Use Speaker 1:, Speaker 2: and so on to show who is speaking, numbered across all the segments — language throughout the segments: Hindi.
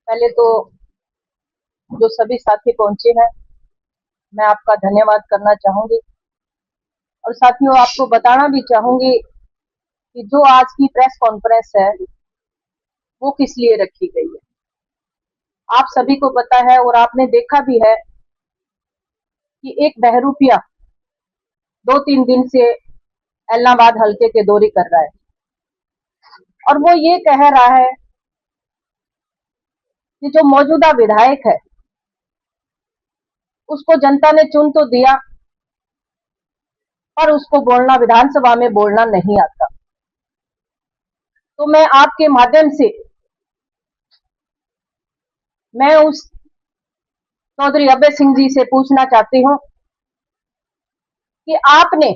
Speaker 1: पहले तो जो सभी साथी पहुंचे हैं, मैं आपका धन्यवाद करना चाहूंगी और साथियों आपको बताना भी चाहूंगी कि जो आज की प्रेस कॉन्फ्रेंस है वो किस लिए रखी गई है। आप सभी को पता है और आपने देखा भी है कि एक बहरूपिया 2-3 दिन से एलनाबाद हल्के के दौरे कर रहा है और वो ये कह रहा है कि जो मौजूदा विधायक है उसको जनता ने चुन तो दिया पर उसको बोलना, विधानसभा में बोलना नहीं आता। तो मैं आपके माध्यम से मैं उस चौधरी अभय सिंह जी से पूछना चाहती हूँ कि आपने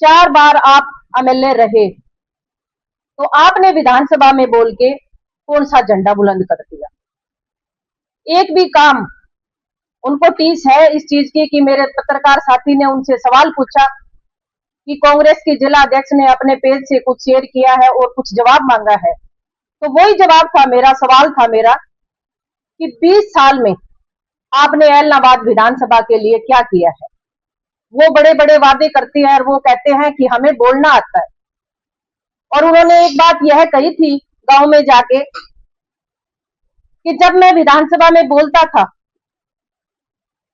Speaker 1: 4 बार आप एमएलए रहे, तो आपने विधानसभा में बोल के कौन सा झंडा बुलंद कर दिया? एक भी काम उनको टीस है इस चीज की कि मेरे पत्रकार साथी ने उनसे सवाल पूछा कि कांग्रेस के जिला अध्यक्ष ने अपने पेज से कुछ शेयर किया है और कुछ जवाब मांगा है, तो वही जवाब था मेरा, सवाल था मेरा कि 20 साल में आपने एलनाबाद विधानसभा के लिए क्या किया है? वो बड़े बड़े वादे करते हैं और वो कहते हैं कि हमें बोलना आता है। और उन्होंने एक बात यह कही थी गांव में जाके कि जब मैं विधानसभा में बोलता था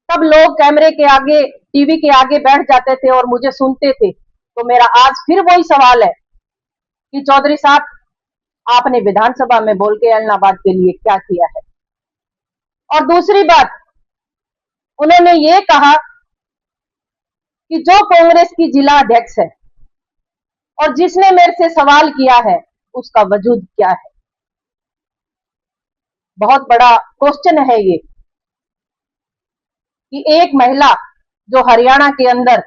Speaker 1: तब लोग कैमरे के आगे, टीवी के आगे बैठ जाते थे और मुझे सुनते थे। तो मेरा आज फिर वही सवाल है कि चौधरी साहब, आपने विधानसभा में बोल के एलनाबाद के लिए क्या किया है? और दूसरी बात, उन्होंने ये कहा कि जो कांग्रेस की जिला अध्यक्ष है और जिसने मेरे से सवाल किया है उसका वजूद क्या है? बहुत बड़ा क्वेश्चन है ये कि एक महिला जो हरियाणा के अंदर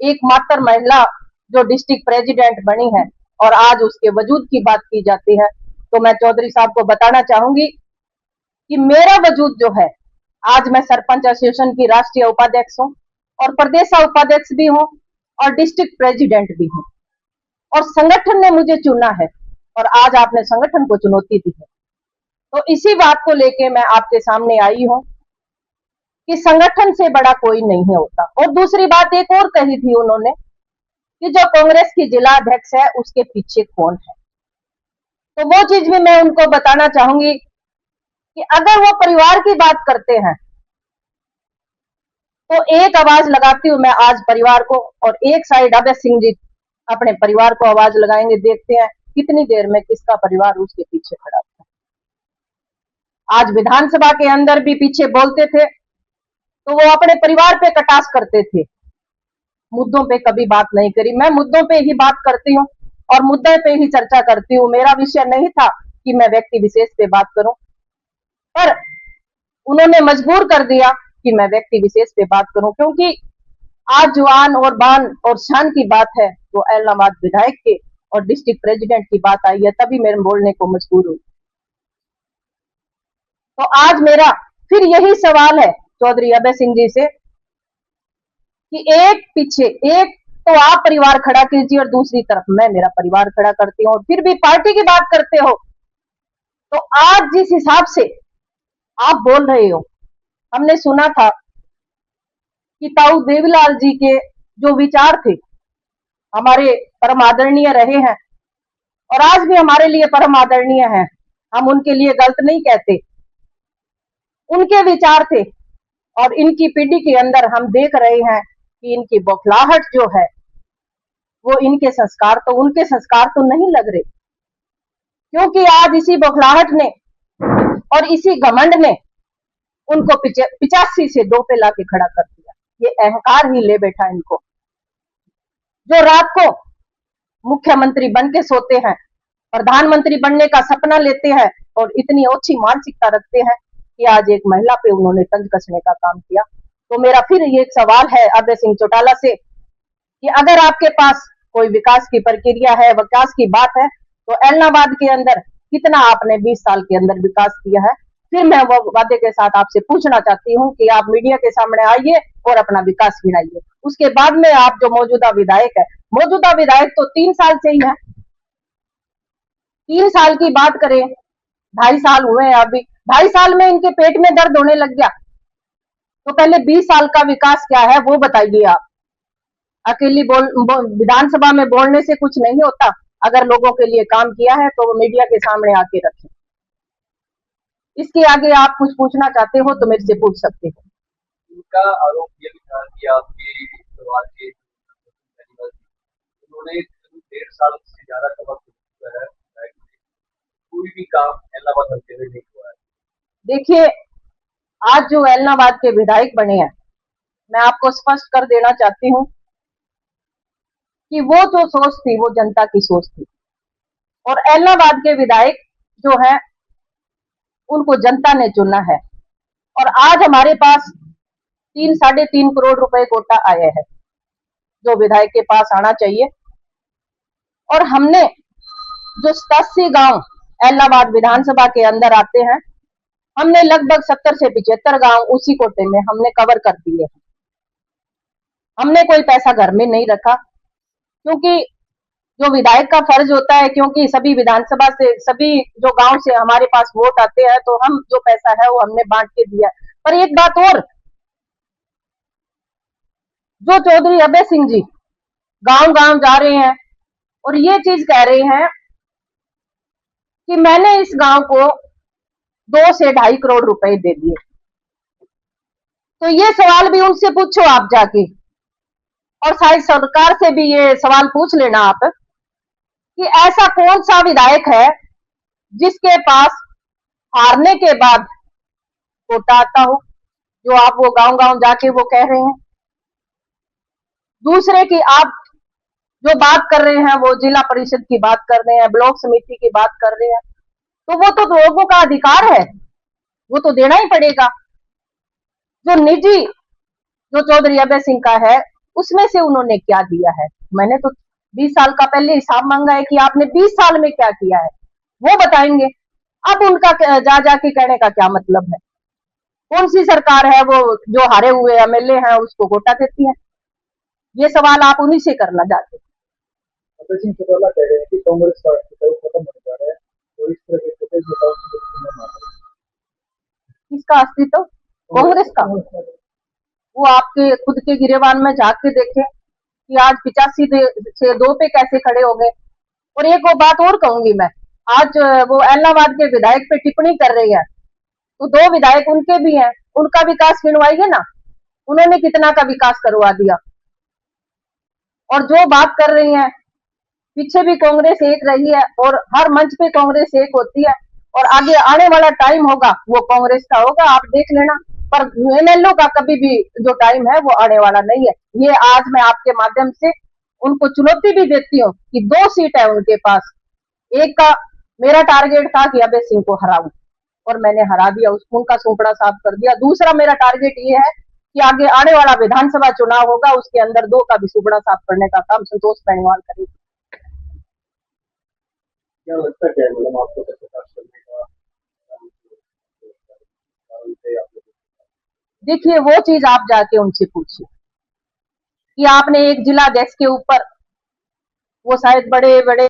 Speaker 1: एकमात्र महिला जो डिस्ट्रिक्ट प्रेसिडेंट बनी है और आज उसके वजूद की बात की जाती है, तो मैं चौधरी साहब को बताना चाहूंगी कि मेरा वजूद जो है, आज मैं सरपंच एसोसिएशन की राष्ट्रीय उपाध्यक्ष हूं और प्रदेश उपाध्यक्ष भी हूं और डिस्ट्रिक्ट प्रेसिडेंट भी हूं और संगठन ने मुझे चुना है और आज आपने संगठन को चुनौती दी है। तो इसी बात को लेके मैं आपके सामने आई हूं कि संगठन से बड़ा कोई नहीं होता। और दूसरी बात एक और कही थी उन्होंने कि जो कांग्रेस की जिला अध्यक्ष है उसके पीछे कौन है, तो वो चीज भी मैं उनको बताना चाहूंगी कि अगर वो परिवार की बात करते हैं तो एक आवाज लगाती हूं मैं आज परिवार को और एक साइड अभय सिंह जी अपने परिवार को आवाज लगाएंगे। देखते हैं कितनी देर में किसका परिवार उसके पीछे खड़ा था। आज विधानसभा के अंदर भी पीछे बोलते थे तो वो अपने परिवार पे कटाक्ष करते थे, मुद्दों पे कभी बात नहीं करी। मैं मुद्दों पे ही बात करती हूँ और मुद्दे पे ही चर्चा करती हूँ। मेरा विषय नहीं था कि मैं व्यक्ति विशेष पे बात करूं, पर उन्होंने मजबूर कर दिया कि मैं व्यक्ति विशेष पे बात करूं, क्योंकि आज जो आन और बान और शान की बात है वो एलनाबाद विधायक के और डिस्ट्रिक्ट प्रेसिडेंट की बात आई है, तभी मैं बोलने को मजबूर हुई। तो आज मेरा फिर यही सवाल है चौधरी अभय सिंह जी से कि एक पीछे एक तो आप परिवार खड़ा कीजिए और दूसरी तरफ मैं मेरा परिवार खड़ा करती हूँ और फिर भी पार्टी की बात करते हो। तो आज जिस हिसाब से आप बोल रहे हो, हमने सुना था कि ताऊ देवीलाल जी के जो विचार थे हमारे परम आदरणीय रहे हैं और आज भी हमारे लिए परम आदरणीय हैं, हम उनके लिए गलत नहीं कहते। उनके विचार थे और इनकी पीढ़ी के अंदर हम देख रहे हैं कि इनकी बौखलाहट जो है वो इनके संस्कार तो उनके संस्कार तो नहीं लग रहे, क्योंकि आज इसी बौखलाहट ने और इसी घमंड ने उनको 85 से 2 पे लाके खड़ा कर दिया। ये अहंकार ही ले बैठा इनको, जो रात को मुख्यमंत्री बन के सोते हैं, प्रधानमंत्री बनने का सपना लेते हैं और इतनी ओछी मानसिकता रखते हैं कि आज एक महिला पे उन्होंने तंज कसने का काम किया। तो मेरा फिर ये सवाल है अभय सिंह चौटाला से कि अगर आपके पास कोई विकास की प्रक्रिया है, विकास की बात है, तो एलनाबाद के अंदर कितना आपने 20 साल के अंदर विकास किया है? फिर मैं वो वादे के साथ आपसे पूछना चाहती हूँ कि आप मीडिया के सामने आइए और अपना विकास गिनाइए। उसके बाद में आप जो मौजूदा विधायक है, तो 3 साल से ही है। 3 साल की बात करें 2.5 साल हुए हैं अभी, 2.5 साल में इनके पेट में दर्द होने लग गया। तो पहले 20 साल का विकास क्या है वो बताइए आप। अकेली विधानसभा में बोलने से कुछ नहीं होता। अगर लोगों के लिए काम किया है तो वो मीडिया के सामने आके रखें। इसके आगे आप कुछ पूछना चाहते हो तो मेरे से पूछ सकते हो।
Speaker 2: उनका आरोप ये भी था कि आपके परिवार के उन्होंने 1.5 साल से ज्यादा का वक्त है, कोई भी काम इलाहाबाद हल्के में नहीं हुआ है।
Speaker 1: देखिए, आज जो एलनाबाद के विधायक बने हैं, मैं आपको स्पष्ट कर देना चाहती हूँ कि वो जो सोच थी वो जनता की सोच थी, और एलनाबाद के विधायक जो है उनको जनता ने चुना है। और आज हमारे पास 3-3.5 करोड़ रुपए कोटा आया है जो विधायक के पास आना चाहिए। और हमने जो 87 गांव एलनाबाद विधानसभा के अंदर आते हैं, हमने लगभग 70 से 75 गांव उसी कोटे में हमने कवर कर दिए हैं। हमने कोई पैसा घर में नहीं रखा, क्योंकि जो विधायक का फर्ज होता है, क्योंकि सभी विधानसभा से, सभी जो गांव से हमारे पास वोट आते हैं, तो हम जो पैसा है वो हमने बांट के दिया। पर एक बात और, जो चौधरी अभय सिंह जी गांव गांव जा रहे हैं और ये चीज कह रहे हैं कि मैंने इस गांव को 2 से 2.5 करोड़ रुपए दे दिए, तो ये सवाल भी उनसे पूछो आप जाके, और शायद सरकार से भी ये सवाल पूछ लेना आप कि ऐसा कौन सा विधायक है जिसके पास हारने के बाद कोटा आता हो, जो आप वो गांव गांव जाके वो कह रहे हैं। दूसरे की आप जो बात कर रहे हैं वो जिला परिषद की बात कर रहे हैं, ब्लॉक समिति की बात कर रहे हैं, तो वो तो लोगों का अधिकार है, वो तो देना ही पड़ेगा। जो निजी जो चौधरी अभय सिंह का है उसमें से उन्होंने क्या दिया है, मैंने तो 20 साल का पहले हिसाब मांगा है कि आपने 20 साल में क्या किया है वो बताएंगे। अब उनका जा जाके कहने का क्या मतलब है। कौन सी सरकार है वो जो हारे हुए एमएलए हैं उसको कोटा देती है, ये सवाल आप उन्हीं से करना चाहते हैं।
Speaker 2: अभय सिंह चौटाला कह रहे हैं कि कांग्रेस का अस्तित्व खत्म होने जा रहा है, तो इस तरह के छोटे नेताओं को सुनना है।
Speaker 1: किसका अस्तित्व? कांग्रेस का। वो आपके खुद के गिरेबान में झांक के देखे कि आज 85 से 2 पे कैसे खड़े हो गए। और एक वो बात और कहूंगी मैं, आज वो एलनाबाद के विधायक पे टिप्पणी कर रही है, तो 2 विधायक उनके भी हैं, उनका विकास गिनवाइए ना, उन्होंने कितना का विकास करवा दिया। और जो बात कर रही हैं, पीछे भी कांग्रेस एक रही है और हर मंच पे कांग्रेस एक होती है, और आगे आने वाला टाइम होगा वो कांग्रेस का होगा, आप देख लेना। पर एमएलओ का कभी भी जो टाइम है वो आने वाला नहीं है। ये आज मैं आपके माध्यम से उनको चुनौती भी देती हूँ कि 2 सीट है उनके पास। एक का मेरा टारगेट था कि अभय सिंह को हराऊं, और मैंने हरा दिया, उसको उनका सूपड़ा साफ कर दिया। दूसरा मेरा टारगेट ये है कि आगे आने वाला विधानसभा चुनाव होगा, उसके अंदर 2 का भी सूपड़ा साफ करने का काम संतोष बेनीवाल करेगी।
Speaker 2: क्या लगता क्या है मैडम आपको प्रकाश करने का
Speaker 1: देखिए, वो चीज आप जाके उनसे पूछिए कि आपने एक जिला अध्यक्ष के ऊपर, वो शायद बड़े बड़े